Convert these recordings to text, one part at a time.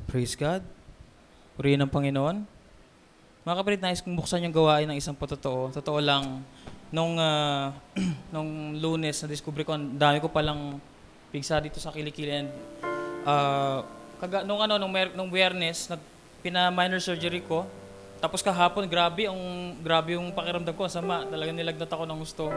Praise God. Purihin ng Panginoon. Mga kapatid, nais kong buksan yung gawain ng isang patotoo. Totoo lang, nung, nung Lunes, na-discover ko, ang dami ko palang pigsa dito sa kilikili. And, nung Biyernes, pina-minor surgery ko. Tapos kahapon, grabe yung pakiramdam ko. Sama, talagang nilagnat ako ng gusto.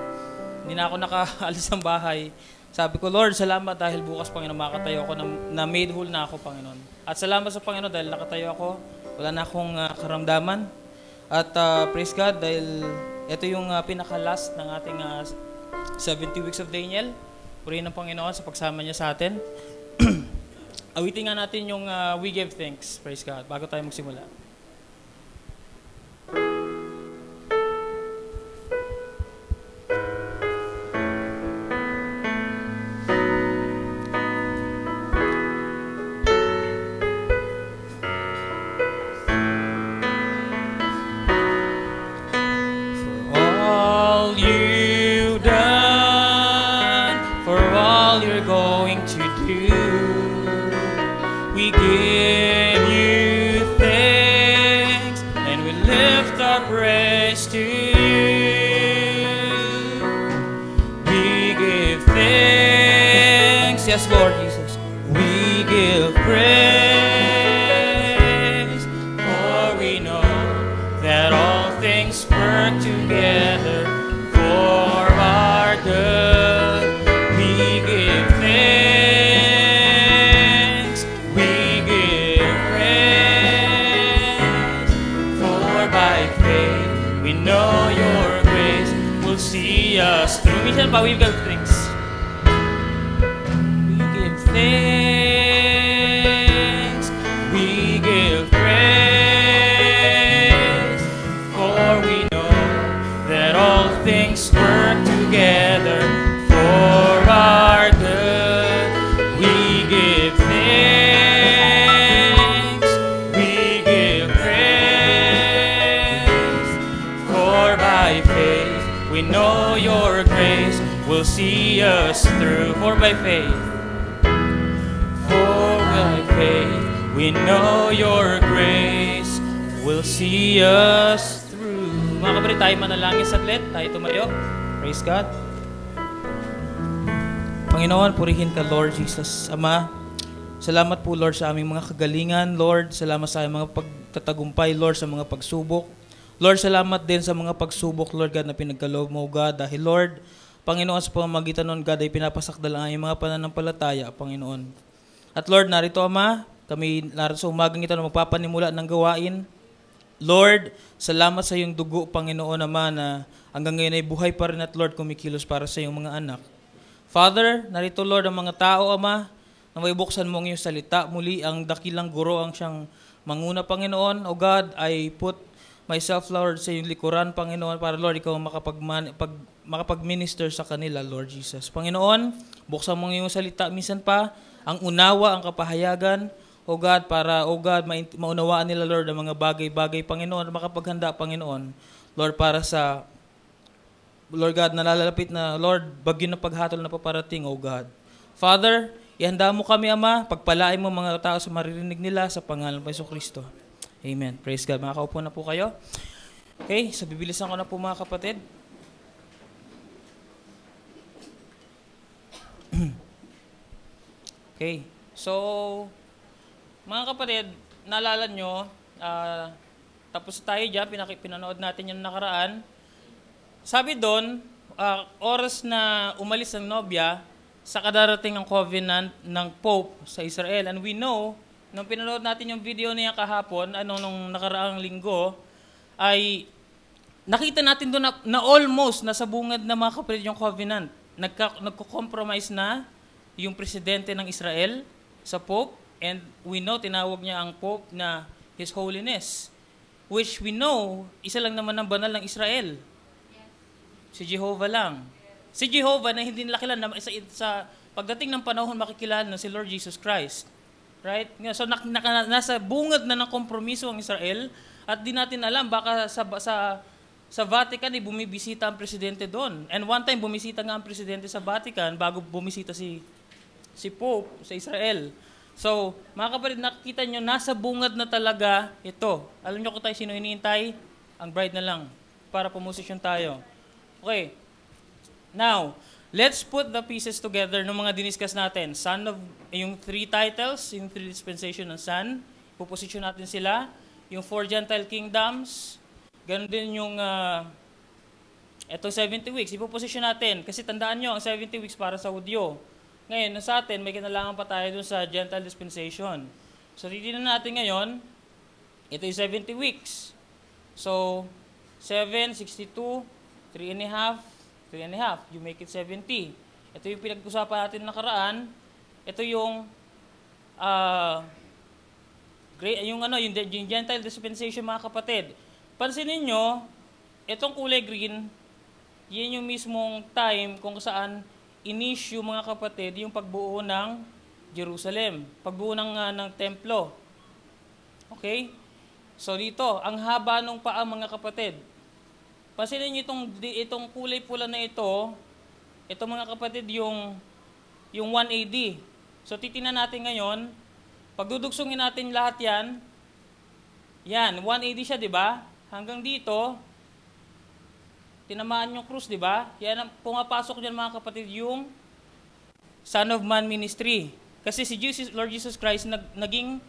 Hindi na ako nakaalis ng bahay. Sabi ko, Lord, salamat dahil bukas, Panginoon, makatayo ako na made whole na ako, Panginoon. At salamat sa Panginoon dahil nakatayo ako. Wala na akong karamdaman. At praise God dahil ito yung pinaka-last ng ating 70 weeks of Daniel. Purihin ng Panginoon sa pagsama niya sa atin. Awitin nga natin yung We Give Thanks. Praise God. Bago tayo magsimula. Yes, Lord Jesus. We give praise, for we know that all things work together for our good. We give thanks, we give praise, for by faith we know your grace will see us through. Minsan pa, we give thanks. Thanks, we give praise, for we know that all things work together for our good. We give thanks, we give praise, for by faith we know your grace will see us through. For by faith we know your grace will see us through. Mga kapatid, tayo manalangin saglit. Tayo tumayo. Praise God. Panginoon, purihin ka, Lord Jesus. Ama, salamat po, Lord, sa aming mga kagalingan. Lord, salamat sa aming mga pagtatagumpay, Lord, sa mga pagsubok. Lord, salamat din sa mga pagsubok, Lord God, na pinagkaloob mo, God. Dahil, Lord, Panginoon, sa pamamagitan nun, God, ay pinapasakdal ang aming mga pananampalataya, Panginoon. At Lord, narito, Ama, kami narito sa umagang ito na magpapanimula ng gawain. Lord, salamat sa iyong dugo, Panginoon naman, na hanggang ngayon ay buhay pa rin at Lord, kumikilos para sa iyong mga anak. Father, narito Lord ang mga tao, Ama, na may buksan mo ang iyong salita. Muli, ang dakilang guro ang siyang manguna, Panginoon. O God, I put myself, Lord, sa iyong likuran, Panginoon, para Lord, ikaw makapag-minister sa kanila, Lord Jesus. Panginoon, buksan mo ang iyong salita, minsan pa, ang unawa, ang kapahayagan, O God, para, O God, maunawaan nila, Lord, ang mga bagay-bagay, Panginoon, makapaghanda, Panginoon, Lord, para sa, Lord God, nalalapit na, Lord, bagyo na paghatol na paparating, O God. Father, ihanda mo kami, Ama, pagpalain mo mga tao sa maririnig nila sa pangalan ng Jesucristo. Amen. Praise God. Makakaupo na po kayo. Okay, so bibilisan ko na po mga kapatid. Okay, so, mga kapatid, naalala nyo, tapos tayo dyan, pinanood natin yung nakaraan. Sabi doon, oras na umalis ang nobya sa kadarating ng covenant ng Pope sa Israel. And we know, nung pinanood natin yung video niya kahapon, nung nakaraang linggo, ay nakita natin doon na almost nasa bungad na mga kapatid yung covenant. Nagko-compromise na yung presidente ng Israel sa Pope. And we know, tinawag niya ang Pope na His Holiness, which we know, isa lang naman ang banal ng Israel. Si Jehovah lang. Si Jehovah na hindi nila kilala, sa pagdating ng panahon makikilala na si Lord Jesus Christ. Right? So nasa bungad na ng kompromiso ang Israel at di natin alam, baka sa Vatican ay bumibisita ang presidente doon. And one time bumisita nga ang presidente sa Vatican bago bumisita si Pope sa Israel. So, mga kapatid, nakikita nyo, nasa bungad na talaga ito. Alam nyo kung tayo sino hinihintay? Ang bride na lang para pumosisyon tayo. Okay. Now, let's put the pieces together ng mga diniscuss natin. Son of, yung 3 titles, yung 3 dispensation ng Son, puposisyon natin sila. Yung 4 Gentile kingdoms, ganun din yung etong 70 weeks, ipoposisyon natin. Kasi tandaan nyo, ang 70 weeks para sa Hudyo. Ngayon, sa atin, may kinalaman pa tayo dun sa Gentile dispensation. So, titignan natin ngayon, ito yung 70 weeks. So, 7, 62, 3 and a half, 3 and a half. You make it 70. Ito yung pinag-usapan natin nakaraan. Ito yung yung Gentile dispensation, mga kapatid. Pansinin nyo, itong kulay green, yan yung mismong time kung saan inissue, mga kapatid, yung pagbuo ng Jerusalem. Pagbuo ng templo. Okay? So dito, ang haba nung paa, mga kapatid. Pansinin nyo itong kulay pula na ito, mga kapatid, yung 1 AD. So titingnan natin ngayon, pagdudugsungin natin lahat yan, 1 AD siya, di ba? Hanggang dito, tinamaan yung krus, di ba? Yan, pumapasok dyan, mga kapatid, yung Son of Man ministry. Kasi si Lord Jesus Christ, naging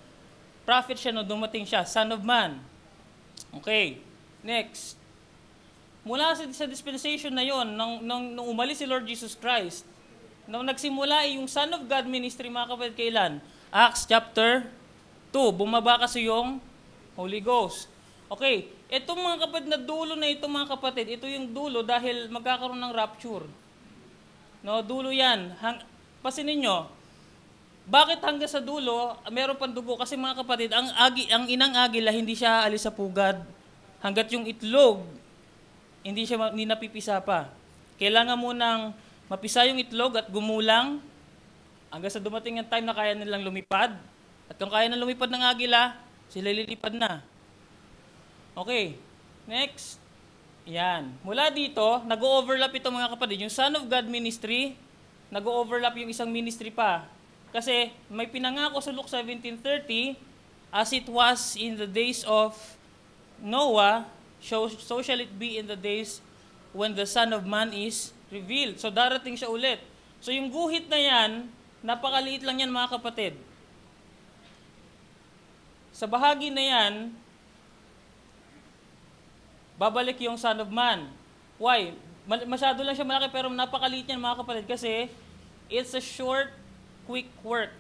prophet siya no dumating siya, Son of Man. Okay, next. Mula sa dispensation na yon, nung umalis si Lord Jesus Christ, nung nagsimula yung Son of God ministry, mga kapatid, kailan? Acts chapter 2, bumaba kasi yung Holy Ghost. Okay, itong mga kapatid na dulo na ito, mga kapatid, ito yung dulo dahil magkakaroon ng rapture. No, dulo yan. Pasinin nyo, bakit hanggang sa dulo, meron pang dugo? Kasi, mga kapatid, ang inang agila, hindi siya alis sa pugad. Hanggat yung itlog, hindi napipisa pa. Kailangan munang mapisa yung itlog at gumulang hanggang sa dumating ang time na kaya nilang lumipad. At kung kaya nilang lumipad ng agila, sila lilipad na. Okay, next. Yan. Mula dito, nag-overlap ito, mga kapatid. Yung Son of God ministry, nag-overlap yung isang ministry pa. Kasi may pinangako sa Luke 17:30, as it was in the days of Noah, so shall it be in the days when the Son of Man is revealed. So darating siya ulit. So yung guhit na yan, napakaliit lang yan, mga kapatid. Sa bahagi na yan, babalik yung Son of Man. Why? Masyado lang siya malaki pero napakaliit yan, mga kapatid, kasi it's a short, quick work.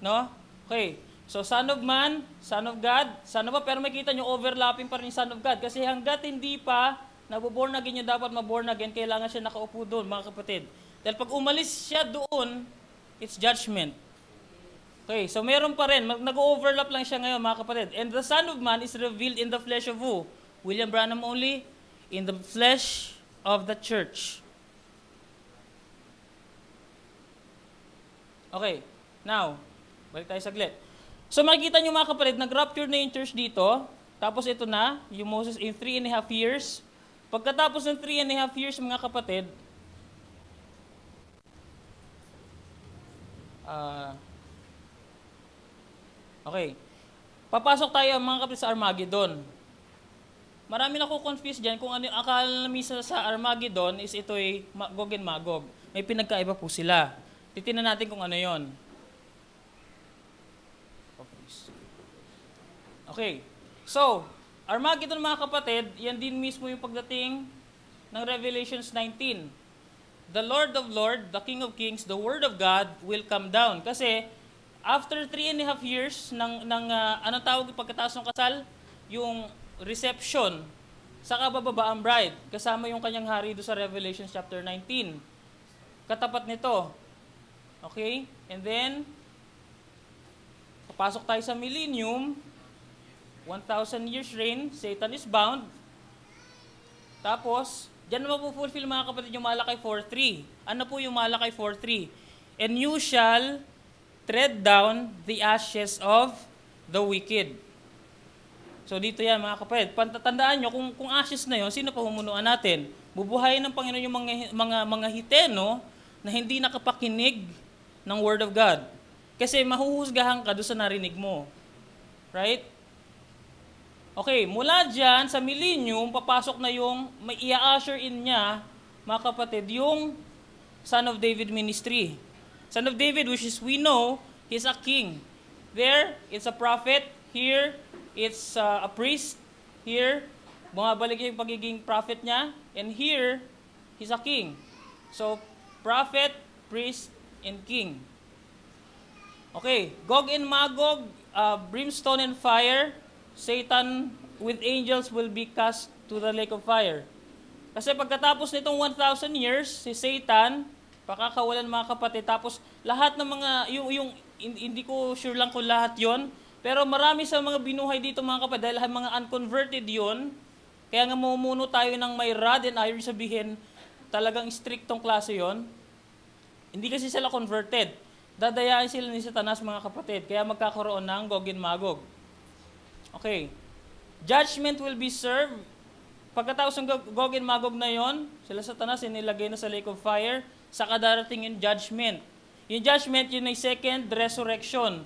No? Okay. So, Son of Man, Son of God, Son of God, pero makita nyo, overlapping pa rin Son of God. Kasi hanggat hindi pa nabuborn again yung dapat maborn again, kailangan siya nakaupo doon, mga kapatid. Dahil pag umalis siya doon, it's judgment. Okay, so meron pa rin. Nag-overlap lang siya ngayon, mga kapatid. And the Son of Man is revealed in the flesh of who? William Branham only? In the flesh of the church. Okay, now, balik tayo saglit. So makikita nyo, mga kapatid, nag-rapture na yung church dito. Tapos ito na, yung Moses in 3.5 years. Pagkatapos ng 3.5 years, mga kapatid, okay, papasok tayo, mga kapatid, sa Armageddon. Marami na ko confused dyan kung ano yung akala na misa sa Armageddon is ito ay Gog and Magog. May pinagkaiba po sila. Titingnan natin kung ano yon. Okay. So, Armageddon, mga kapatid, yan din mismo yung pagdating ng Revelations 19. The Lord of Lords, the King of Kings, the Word of God will come down. Kasi, after 3.5 years anong tawag pagkatapos ng kasal? Yung reception. Saka bababa ang bride. Kasama yung kanyang hari do sa Revelation chapter 19. Katapat nito. Okay? And then, papasok tayo sa millennium. 1,000 years reign. Satan is bound. Tapos, dyan mapupulfill, mga kapatid, yung Malakay 4.3. Ano po yung Malakay 4.3? And you shall tread down the ashes of the wicked. So dito yan, mga kapatid. Tandaan nyo, kung ashes na yon, sino pa humunuan natin? Bubuhayin ng Panginoon yung mga hiteno na hindi nakapakinig ng Word of God. Kasi mahuhusgahan ka doon sa narinig mo. Right? Okay, mula dyan, sa millennium, papasok na yung, may i-usher in niya, mga kapatid, yung Son of David ministry. Son of David, which is we know, he's a king. There, it's a prophet. Here, it's a priest. Here, bumabalik yung pagiging prophet niya. And here, he's a king. So, prophet, priest, and king. Okay, Gog and Magog, brimstone and fire, Satan with angels will be cast to the lake of fire. Kasi pagkatapos nitong 1,000 years, si Satan, pakakawalan mga kapatid, tapos lahat ng mga, hindi ko sure lang kung lahat yon, pero marami sa mga binuhay dito mga kapatid, dahil mga unconverted yon, kaya nga mumuno tayo ng may rod and iron, sabihin, talagang strictong klase yon. Hindi kasi sila converted. Dadayain sila ni Satanas mga kapatid, kaya magkakaroon ng Gog and Magog. Okay. Judgment will be served. Pagkatapos ng Gog and Magog na yon, sila Satanas inilagay na sa lake of fire, saka darating yung judgment. Yung judgment, yun ay second resurrection.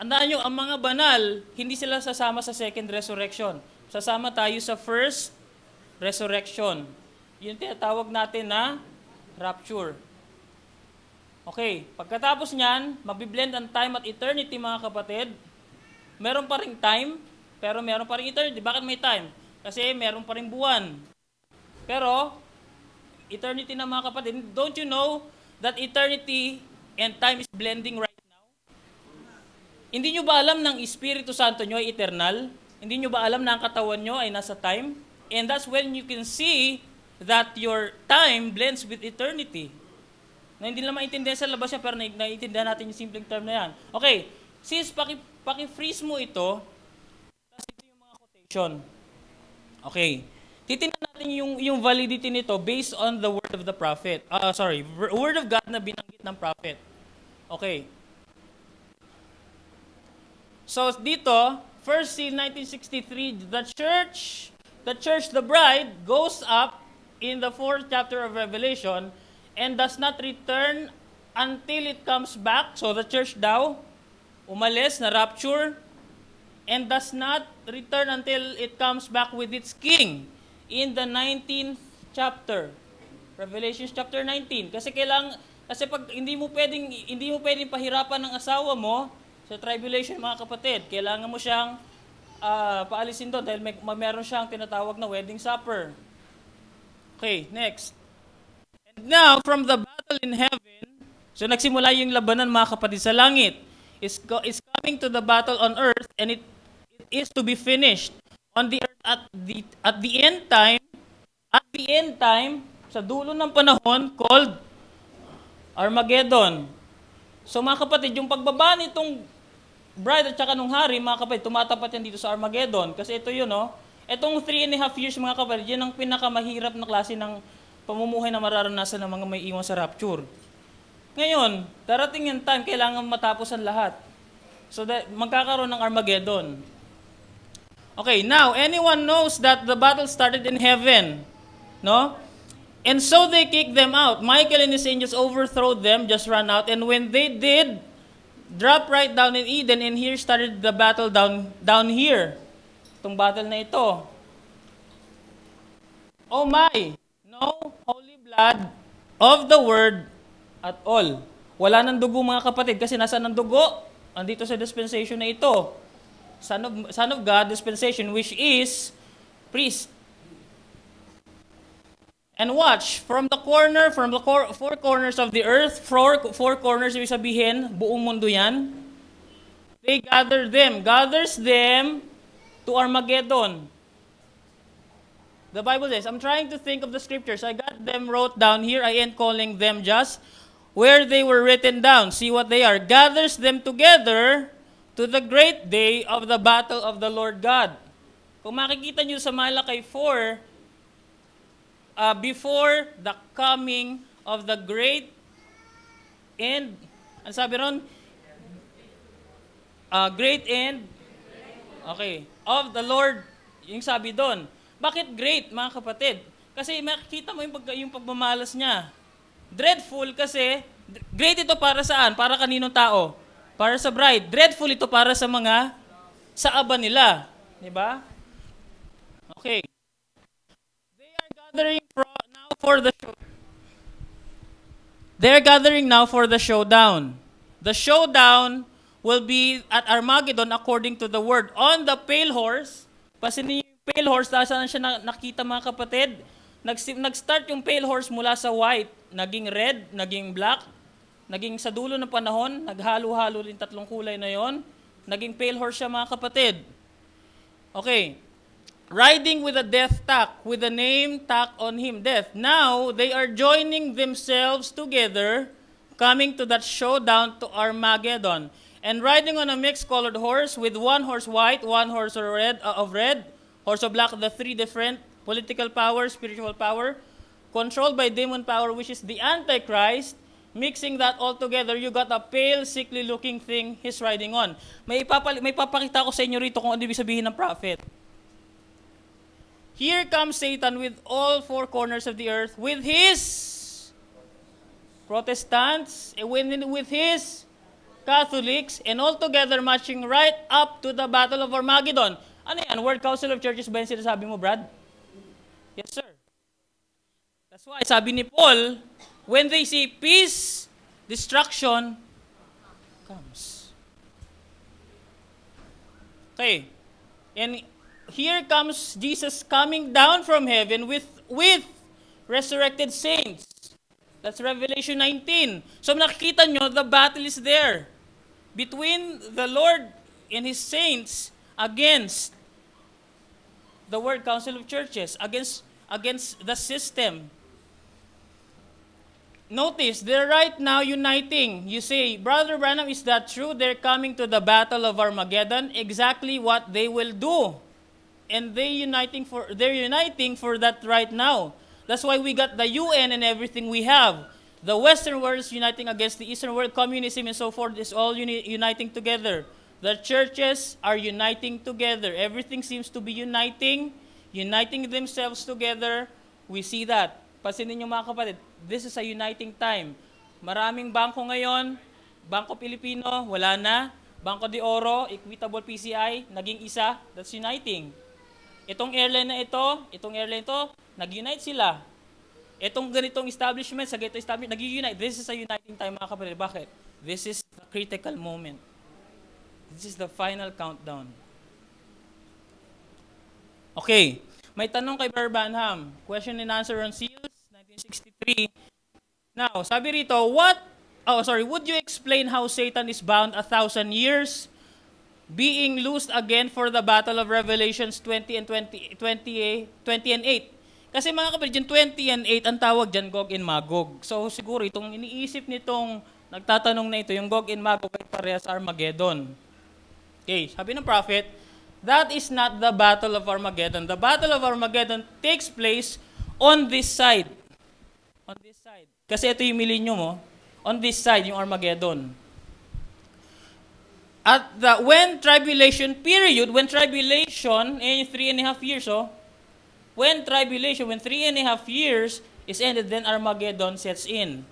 Andaan nyo, ang mga banal, hindi sila sasama sa second resurrection. Sasama tayo sa first resurrection. Yung tinatawag natin na rapture. Okay, pagkatapos niyan, mabiblend ang time at eternity mga kapatid. Meron pa ring time, pero meron pa ring eternity. Bakit may time? Kasi meron pa ring buwan. Pero, eternity na mga kapatid, don't you know that eternity and time is blending right now? Hindi nyo ba alam ng Espiritu Santo nyo ay eternal? Hindi nyo ba alam na ang katawan nyo ay nasa time? And that's when you can see that your time blends with eternity. Na hindi lang maintindihan sa labas niya, pero naiintindihan natin yung simpleng term na yan. Okay, sis, paki-freeze mo ito, tapos ito yung mga quotation. Okay, titingnan natin yung validity nito based on the word of the prophet. Word of God na binanggit ng prophet. Okay. So dito, first seal 1963, the church, the bride, goes up in the 4th chapter of Revelation, and does not return until it comes back. So the church daw, umalis na rapture, and does not return until it comes back with its king in the 19th chapter. Revelation chapter 19. Kasi pag hindi mo pwedeng pahirapan ng asawa mo sa tribulation mga kapatid, kailangan mo siyang paalisin doon dahil meron siyang tinatawag na wedding supper. Okay, next. Now, from the battle in heaven, so nagsimula yung labanan mga kapatid sa langit, is coming to the battle on earth, and it is to be finished on the earth at the end time, sa dulo ng panahon, called Armageddon. So mga kapatid, yung pagbaba nitong bride at saka nung hari, mga kapatid, tumatapat yan dito sa Armageddon. Kasi ito yun, no? Itong 3.5 years, mga kapatid, yan ang pinakamahirap na klase ng pamumuhay na mararanasan ng mga may iwan sa rapture. Ngayon, darating yung time, kailangan matapos ang lahat. So, magkakaroon ng Armageddon. Okay, now, anyone knows that the battle started in heaven. No? And so they kicked them out. Michael and his angels overthrew them, just ran out. And when they did, drop right down in Eden, and here started the battle down here. Itong battle na ito. Oh my! No holy blood of the word at all. Wala nang dugo mga kapatid, kasi nasa ng dugo? Andito sa dispensation na ito. Son of God dispensation, which is priest. And watch, from the four corners of the earth, four corners, ibig sabihin, buong mundo yan, they gathers them to Armageddon. The Bible says, I'm trying to think of the scriptures. I got them wrote down here. I ain't calling them just where they were written down. See what they are. Gathers them together to the great day of the battle of the Lord God. Kung makikita nyo sa Malakay 4, before the coming of the great end, ano sabi ron? Great end, okay, of the Lord, yung sabi doon. Bakit great, mga kapatid? Kasi makikita mo yung pagmamalas niya. Dreadful kasi, great ito para saan? Para kaninong tao? Para sa bride. Dreadful ito para sa mga sa aba nila. Diba? Okay. They are gathering now for the show. They are gathering now for the showdown. The showdown will be at Armageddon according to the word. On the pale horse, pasinin yung pale horse, saan siya nakita mga kapatid? Nag-start yung pale horse mula sa white, naging red, naging black, naging sa dulo ng panahon, naghalo-halo din tatlong kulay na yon, naging pale horse siya mga kapatid. Okay. Riding with a death tack, with the name tack on him, death. Now, they are joining themselves together, coming to that showdown to Armageddon. And riding on a mixed-colored horse, with one horse white, one horse red, horse of black, the three different political power, spiritual power, controlled by demon power, which is the Antichrist. Mixing that all together, you got a pale, sickly-looking thing he's riding on. May papakita ko sa inyo rito kung ano ibig sabihin ng prophet. Here comes Satan with all four corners of the earth, with his Protestants, with his Catholics, and all together marching right up to the Battle of Armageddon. Ano yan? World Council of Churches ba yung sinasabi mo, Brad? Yes, sir. That's why, sabi ni Paul, when they say peace, destruction comes. Okay. And here comes Jesus coming down from heaven with resurrected saints. That's Revelation 19. So nakikita nyo, the battle is there between the Lord and His saints against the World Council of Churches, against the system. Notice, they're right now uniting. You say, Brother Branham, is that true? They're coming to the Battle of Armageddon. Exactly what they will do. And they're uniting for that right now. That's why we got the UN and everything we have. The Western world is uniting against the Eastern world. Communism and so forth is all uniting together. The churches are uniting together. Everything seems to be uniting themselves together. We see that. Pasinin niyo mga kapatid, this is a uniting time. Maraming bangko ngayon, Bangko Pilipino, wala na. Bangko de Oro, Equitable PCI, naging isa. That's uniting. Itong airline na ito, nag-unite sila. Itong ganitong establishment, sa ganitong establishment, nag-unite. This is a uniting time, mga kapatid. Bakit? This is the critical moment. This is the final countdown. Okay. May tanong kay Brother Branham. Question and answer on seals, 1963. Now, sabi rito, would you explain how Satan is bound 1,000 years? Being loosed again for the battle of Revelations 20 and 8. Kasi mga kapatid, yung 20 and 8, ang tawag dyan, Gog and Magog. So siguro, itong iniisip nitong nagtatanong na ito, yung Gog and Magog ay parehas Armageddon. Okay, sabi ng prophet, that is not the battle of Armageddon. The battle of Armageddon takes place on this side. On this side. Kasi ito yung millennium mo. On this side, yung Armageddon. At when tribulation, 3.5 years, when 3.5 years is ended, then Armageddon sets in.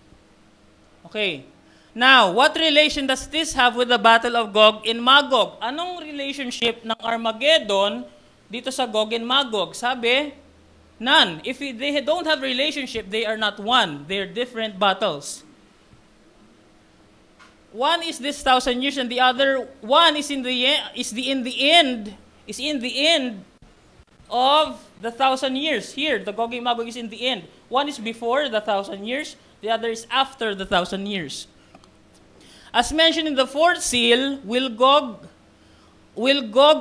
Okay. Now, what relation does this have with the battle of Gog and Magog? Anong relationship ng Armageddon dito sa Gog and Magog? Sabi, none. If they don't have relationship, they are not one. They are different battles. One is this 1,000 years, and the other one is in the end of the 1,000 years. Here, the Gog and Magog is in the end. One is before the 1,000 years, the other is after the 1,000 years. As mentioned in the fourth seal, will Gog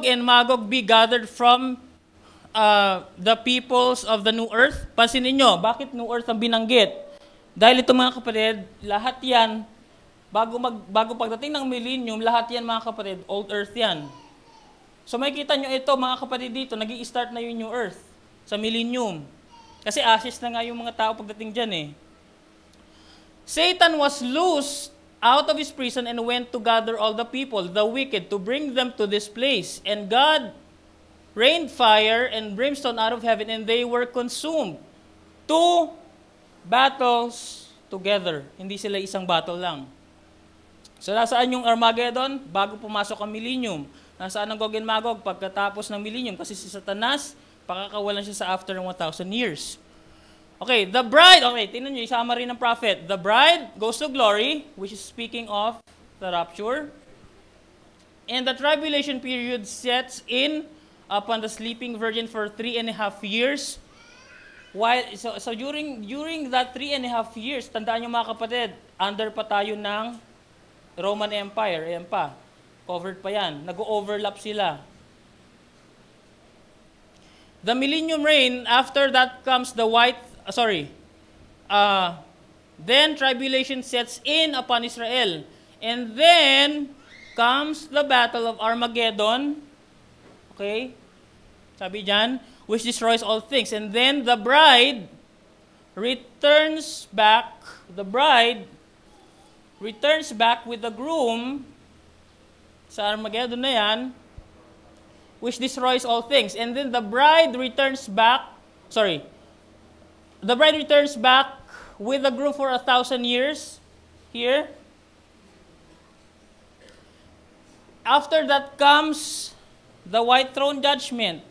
and Magog be gathered from the peoples of the new earth? Pansinin nyo, bakit new earth ang binanggit? Dahil ito mga kapatid, lahat yan, bago pagdating ng millennium, lahat yan mga kapatid, old earth yan. So makikita nyo ito mga kapatid dito, nag-i-start na yung new earth sa millennium. Kasi ashes na nga yung mga tao pagdating dyan eh. Satan was loosed out of his prison and went to gather all the people, the wicked, to bring them to this place. And God rained fire and brimstone out of heaven, and they were consumed. 2 battles together. Hindi sila isang battle lang. So nasaan yung Armageddon? Bago pumasok ang millennium. Nasaan ang Gog and Magog? Pagkatapos ng millennium. Kasi si Satanas, pakakawalan siya sa after ng 1,000 years. Okay, the bride, okay, tingnan nyo, yung summary ng prophet. The bride goes to glory, which is speaking of the rapture. And the tribulation period sets in upon the sleeping virgin for 3.5 years. So during that 3.5 years, tandaan nyo mga kapatid, under pa tayo ng Roman Empire, ayan pa, covered pa yan, nag-overlap sila. The millennium reign, after that comes the then tribulation sets in upon Israel. And then comes the battle of Armageddon. Okay? Sabi dyan, which destroys all things. And then the bride returns back with the groom sa Armageddon na yan, which destroys all things. And then the bride returns back with the groom for 1,000 years here. After that comes the white throne judgment.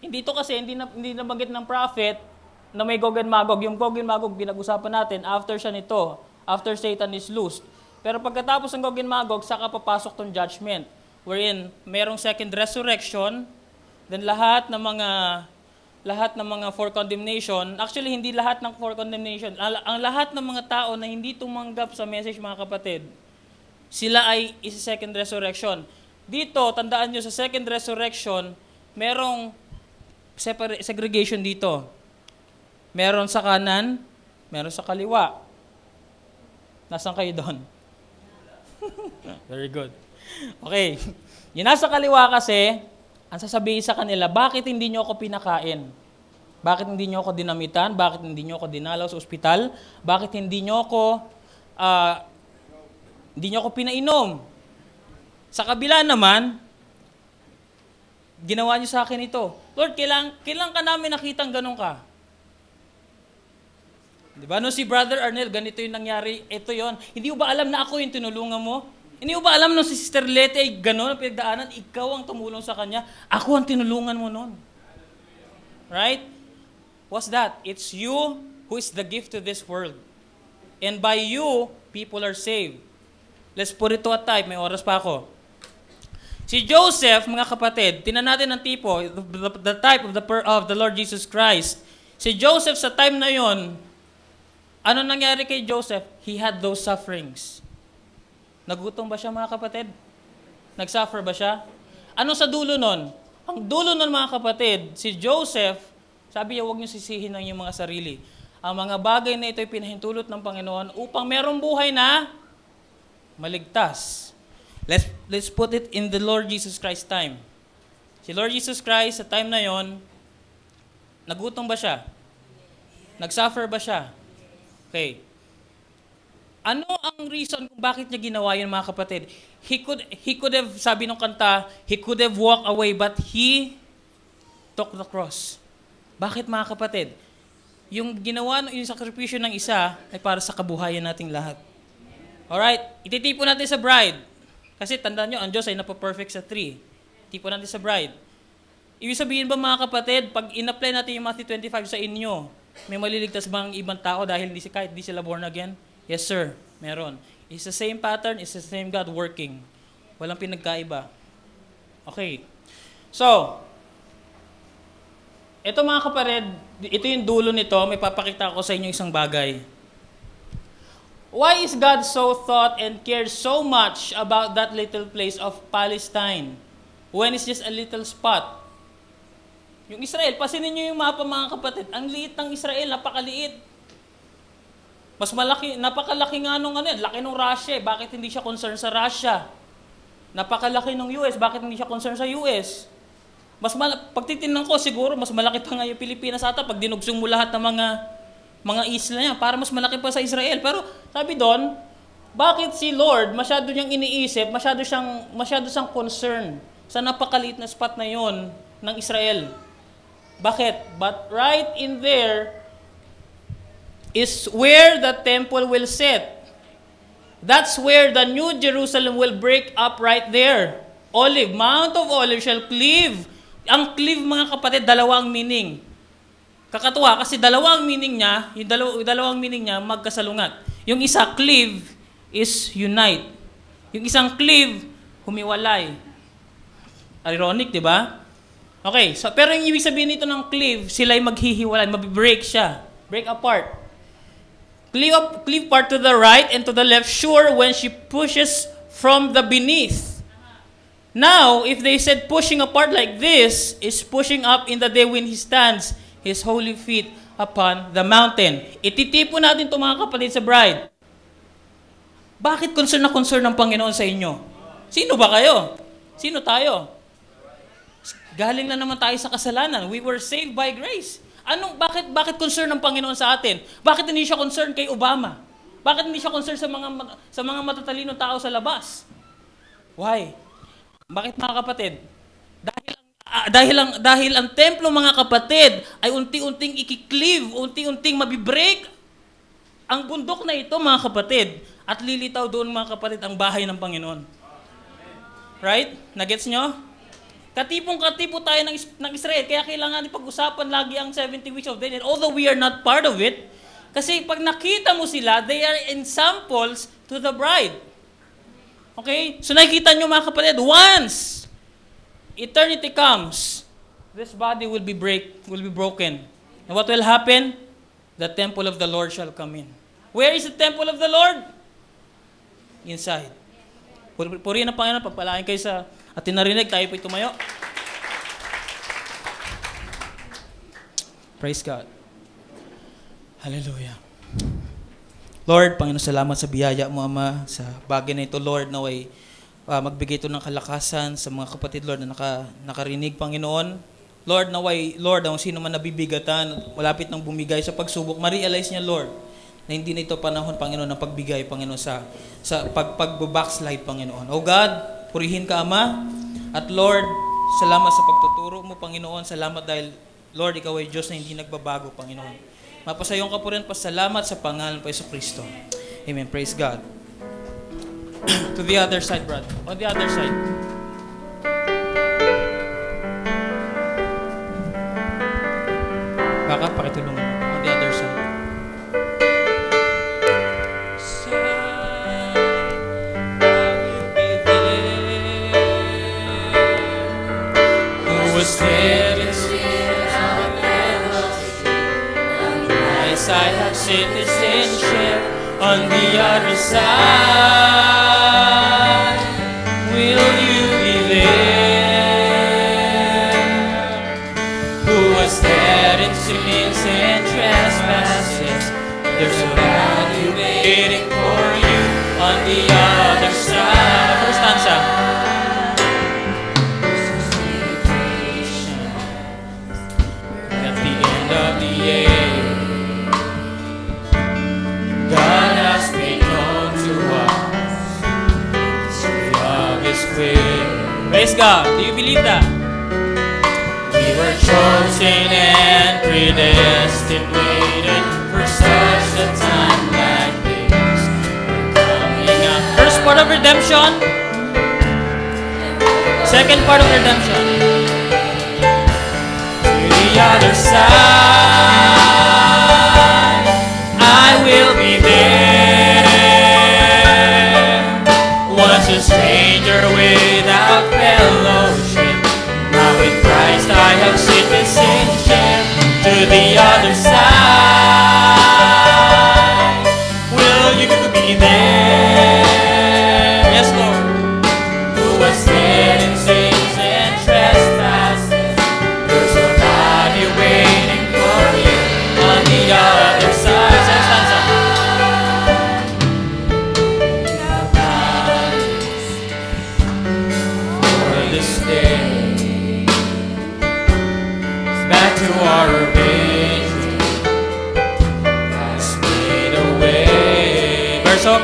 Hindi nabanggit ng prophet na may Gog and Magog. Yung Gog and Magog, pinag-usapan natin, after siya nito, after Satan is loosed. Pero pagkatapos ng Gog and Magog, saka papasok tong judgment, wherein merong second resurrection, then lahat ng mga for condemnation, actually hindi lahat ng for condemnation, ang lahat ng mga tao na hindi tumanggap sa message, mga kapatid, sila ay isa second resurrection. Dito, tandaan nyo, sa second resurrection, merong segregation dito. Meron sa kanan, meron sa kaliwa. Nasaan kayo doon? Very good. Okay. Yung nasa kaliwa kasi, ang sasabihin sa kanila, bakit hindi nyo ako pinakain? Bakit hindi nyo ako dinamitan? Bakit hindi nyo ako dinalaw sa ospital? Bakit hindi nyo ako pinainom? Sa kabila naman, ginawa nyo sa akin ito. Lord, kailan ka namin nakitang ganun ka? Di ba? No, si Brother Arnel, ganito yung nangyari. Ito yon. Hindi mo ba alam na ako yung tinulungan mo? Hindi mo ba alam nung si Sister Lete ay gano'n ang pinagdaanan, ikaw ang tumulong sa kanya, ako ang tinulungan mo noon. Right? What's that? It's you who is the gift to this world. And by you, people are saved. Let's put it to a type. May oras pa ako. Si Joseph, mga kapatid, tinan natin ang tipo, the type of the Lord Jesus Christ. Si Joseph sa time na yon, ano nangyari kay Joseph? He had those sufferings. Nagutom ba siya, mga kapatid? Nagsuffer ba siya? Ano sa dulo nun? Ang dulo nun, mga kapatid, si Joseph, sabi niya, huwag niyo sisihin ang inyong mga sarili. Ang mga bagay na ito ay pinahintulot ng Panginoon upang merong buhay na maligtas. Let's put it in the Lord Jesus Christ time. Si Lord Jesus Christ, sa time na yon, nagutom ba siya? Nagsuffer ba siya? Okay. Ano ang reason kung bakit niya ginawa yun, mga kapatid? He could have, sabi ng kanta, he could have walked away, but he took the cross. Bakit, mga kapatid? Yung ginawa, yung sakripisyo ng isa ay para sa kabuhayan nating lahat. Alright? Ititipon natin sa bride. Kasi tandaan nyo, ang Diyos ay napaperfect sa 3. Tipon natin sa bride. Ibig sabihin ba, mga kapatid, pag in-apply natin yung Matthew 25 sa inyo, may maliligtas bang ibang tao dahil kahit di sila born again? Yes, sir. Meron. It's the same pattern. It's the same God working. Walang pinagkaiba. Okay. So, ito, mga kapatid, ito yung dulo nito. May papakita ko sa inyo isang bagay. Why is God so thought and cares so much about that little place of Palestine when it's just a little spot? Yung Israel, pasinin nyo yung mapa, mga kapatid. Ang liit ng Israel, napakaliit. Mas malaki, napakalaki nga nung laki ng Russia. Bakit hindi siya concerned sa Russia? Napakalaki ng US. Bakit hindi siya concerned sa US? Pag titingnan ko, siguro, mas malaki pa nga yung Pilipinas ata pag dinugsong mo lahat ng mga isla niya. Para mas malaki pa sa Israel. Pero sabi doon, bakit si Lord, masyado niyang iniisip, masyado siyang concern sa napakaliit na spot na yon ng Israel? Bakit? But right in there, is where the temple will sit. That's where the New Jerusalem will break up right there. Olive, Mount of Olives shall cleave. Ang cleave, mga kapatid, dalawang meaning. Kakatuwa, kasi dalawang meaning niya, yung dalawang meaning niya, magkasalungat. Yung isa, cleave, is unite. Yung isang cleave, humiwalay. Ironic, di ba? Okay, so, pero yung ibig sabihin nito ng cleave, sila'y maghihiwalay, mabibreak siya. Break apart. Cleave part to the right and to the left, sure when she pushes from the beneath. Now, if they said pushing apart like this, is pushing up in the day when He stands, His holy feet upon the mountain. Ititipo natin ito, mga kapatid, sa bride. Bakit concern na concern ng Panginoon sa inyo? Sino ba kayo? Sino tayo? Galing na naman tayo sa kasalanan. We were saved by grace. Bakit concern ng Panginoon sa atin? Bakit hindi siya concern kay Obama? Bakit hindi siya concern sa mga matatalinong tao sa labas? Why? Bakit, mga kapatid? Dahil ang templo, mga kapatid, ay unti-unting ikiklive, unti-unting mabibreak ang bundok na ito, mga kapatid, at lilitaw doon, mga kapatid, ang bahay ng Panginoon. Right? Nagets nyo? Katipong-katipo tayo ng Israel, kaya kailangan pag-usapan lagi ang 70 weeks of Daniel, although we are not part of it, kasi pag nakita mo sila, they are examples to the bride. Okay? So nakikita nyo, mga kapatid, once eternity comes, this body will be broken. And what will happen? The temple of the Lord shall come in. Where is the temple of the Lord? Inside. Purihin ang Panginoon, pagpalain kayo sa atin narinig, tayo po'y tumayo. Praise God. Hallelujah. Lord, Panginoon, salamat sa biyaya mo, Ama, sa bagay na ito, Lord, naway magbigay ito ng kalakasan sa mga kapatid, Lord, na nakarinig, Panginoon. Lord, naway, Lord, ang sino man nabibigatan, malapit ng bumigay sa pagsubok, ma-realize niya, Lord, na hindi na ito panahon, Panginoon, ng pagbigay, Panginoon, sa pag-backslide, Panginoon. O God, purihin ka, Ama, at Lord, salamat sa pagtuturo mo, Panginoon. Salamat dahil, Lord, ikaw ay Diyos na hindi nagbabago, Panginoon. Mapasayon ka po rin, pasalamat sa pangalan po Yesu Kristo. Amen. Praise God. To the other side, brother. On the other side. Baka pakitulungan mo. On the other side. Who was dead and I have citizenship on the other side. Will you be there? Who was dead in sins and trespasses? There's a value waiting for you on the other side. First stanza. At the end of the age, God has been known to us. Love is clear. Praise God. Do you believe that? We were chosen and predestined, waiting for such a time like this. Coming up. First part of redemption. Second part of redemption. To the other side. I will be there. Once a stranger without fellowship, now with Christ I have citizenship. To the other side, will you be there? Yes, Lord. Who was dead in sins and trespasses? There's a body waiting for you on the other side. To our victory has made a way. Verse up.